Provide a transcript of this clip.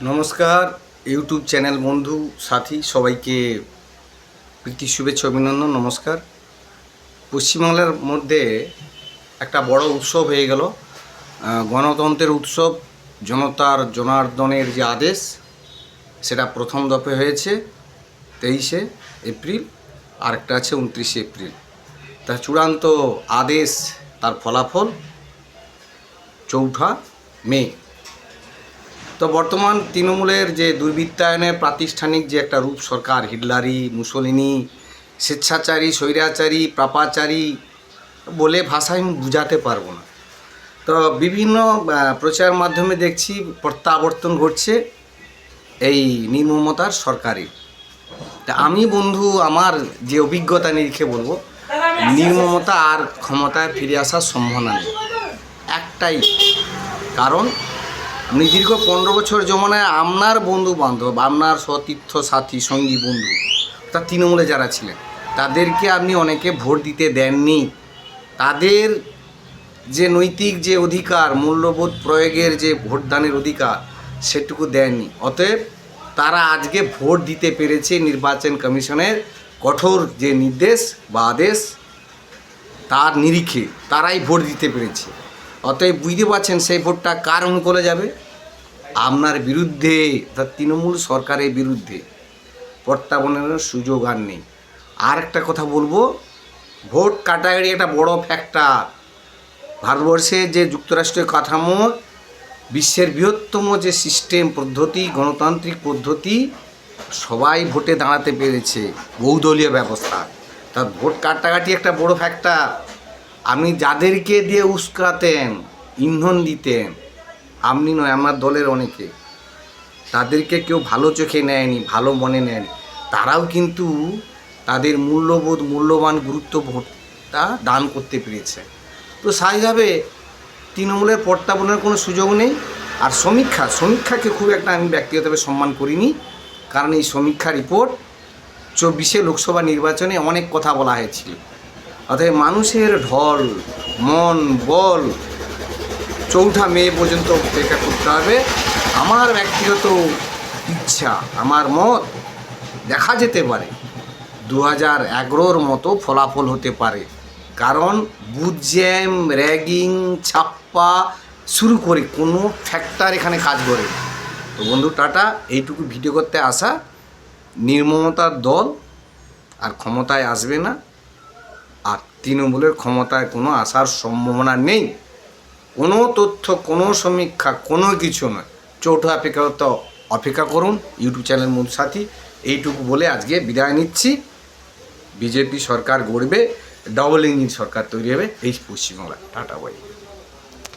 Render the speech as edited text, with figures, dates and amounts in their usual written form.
নমস্কার YouTube channel বন্ধু সাথী সবাইকে প্রীতি শুভেচ্ছা অভিনন্দন। নমস্কার। পশ্চিমবাংলার মধ্যে একটা বড় উৎসব হয়ে গেল, গণতন্ত্রের উৎসব। জনতার জনার্দনের যে আদেশ, সেটা প্রথম দফে হয়েছে 23শে এপ্রিল, আরেকটা আছে 29শে এপ্রিল। তার চূড়ান্ত আদেশ, তার ফলাফল 4 মে। তো বর্তমান তৃণমূলের যে দুর্বৃত্তায়নের প্রাতিষ্ঠানিক যে একটা রূপ সরকার, হিটলারি, মুসলিনি, স্বেচ্ছাচারী, স্বৈরাচারী, পাপাচারী বলে ভাষায় আমি বুঝাতে পারবো না। তো বিভিন্ন প্রচার মাধ্যমে দেখছি প্রত্যাবর্তন ঘটছে এই নির্মমতার সরকারের। তা আমি বন্ধু আমার যে অভিজ্ঞতা নিরিখে বলবো, নির্মমতা আর ক্ষমতায় ফিরে আসার সম্ভাবনা নেই। একটাই কারণ, আপনি দীর্ঘ 15 বছর জমানায় আপনার বন্ধু বান্ধব, আপনার সতীর্থ সাথী সঙ্গী বন্ধু, তা তৃণমূলে যারা ছিলেন তাদেরকে আপনি অনেকে ভোট দিতে দেননি। তাদের যে নৈতিক যে অধিকার, মূল্যবোধ প্রয়োগের যে ভোটদানের অধিকার, সেটুকু দেননি। অতএব তারা আজকে ভোট দিতে পেরেছে নির্বাচন কমিশনের কঠোর যে নির্দেশ বা আদেশ, তার নিরিখে তারাই ভোট দিতে পেরেছে। অতএব বুঝতে পারছেন সেই ভোটটা কার অনুকূলে যাবে? আপনার বিরুদ্ধে, অর্থাৎ তৃণমূল সরকারের বিরুদ্ধে। প্রত্যাবর্তনের সুযোগ আর নেই। আর একটা কথা বলবো, ভোট কাটাকাটি একটা বড় ফ্যাক্টর। ভারতবর্ষে যে যুক্তরাষ্ট্রীয় কাঠামো, বিশ্বের বৃহত্তম যে সিস্টেম পদ্ধতি, গণতান্ত্রিক পদ্ধতি, সবাই ভোটে দাঁড়াতে পেরেছে, বহুদলীয় ব্যবস্থা। তা ভোট কাটাকাটি একটা বড় ফ্যাক্টর। আপনি যাদেরকে দিয়ে উস্কাতেন, ইন্ধন দিতেন, আপনি নয়, আমার দলের অনেকে, তাদেরকে কেউ ভালো চোখে নেয়নি, ভালো মনে নেয়নি। তারাও কিন্তু তাদের মূল্যবোধ, মূল্যবান গুরুত্ব ভোটটা দান করতে পেরেছে। তো স্বাভাবিকভাবে তৃণমূলের প্রত্যাবর্তনের কোনো সুযোগ নেই। আর সমীক্ষাকে খুব একটা আমি ব্যক্তিগতভাবে সম্মান করিনি, কারণ এই সমীক্ষা রিপোর্ট 24শে লোকসভা নির্বাচনে অনেক কথা বলা হয়েছিল। অর্থাৎ মানুষের ঢল, মন, বল 4 মে পর্যন্ত অপেক্ষা করতে হবে। আমার ব্যক্তিগত ইচ্ছা, আমার মত, দেখা যেতে পারে 2011-র মতো ফলাফল হতে পারে। কারণ বুথ জ্যাম, র্যাগিং, ছাপ্পা শুরু করে কোনো ফ্যাক্টর এখানে কাজ করে। তো বন্ধু টাটা, এইটুকু ভিডিও করতে আসা। নির্মমতার দল আর ক্ষমতায় আসবে না, আর তৃণমূলের ক্ষমতায় কোনো আসার সম্ভাবনা নেই। কোনো তথ্য, কোনো সমীক্ষা, কোনো কিছু নয়। 4 অপেক্ষা করুন ইউটিউব চ্যানেল বন্ধু সাথী। এইটুকু বলে আজকে বিদায় নিচ্ছি। বিজেপি সরকার গড়বে, ডবল ইঞ্জিন সরকার তৈরি হবে এই পশ্চিমবাংলায়। Tata bye.